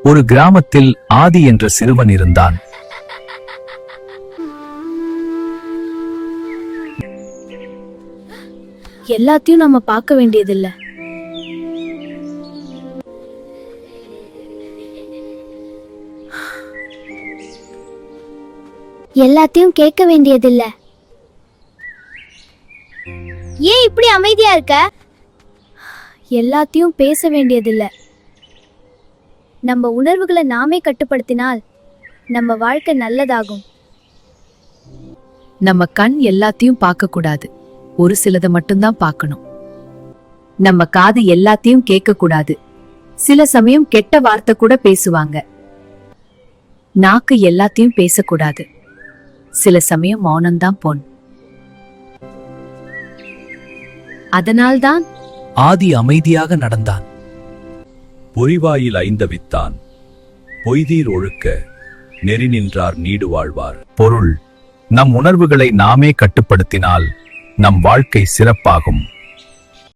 ஒரு கிராமத்தில் ஆதி என்ற சிறுவன் இருந்தான். எல்லாத்தையும் நம்ம பார்க்க வேண்டியதில்ல. எல்லாத்தையும் கேட்க வேண்டியதில்ல. ஏன் இப்படி அமைதியா இருக்க? எல்லாத்தையும் பேச வேண்டியதில்ல. நம்ம உணர்வுகளை நாமே கட்டுப்படுத்தினால் நம்ம வாழ்க்கை நல்லதாகும். நம்ம கண் எல்லாத்தையும் பார்க்க கூடாது, ஒரு சிலதை மட்டும்தான் பார்க்கணும். நம்ம காது எல்லாத்தையும் கேட்க கூடாது, சில சமயம் கெட்ட வார்த்தை கூட பேசுவாங்க. நாக்கு எல்லாத்தையும் பேசக்கூடாது, சில சமயம் மௌனம்தான் பொன். அதனால்தான் ஆதி அமைதியாக நடந்தான். பொறிவாயில் ஐந்தவித்தான், பொய்தீர் ஒழுக்க நெறி நின்றார் நீடு வாழ்வார். பொருள்: நம் உணர்வுகளை நாமே கட்டுப்படுத்தினால் நம் வாழ்க்கை சிறப்பாகும்.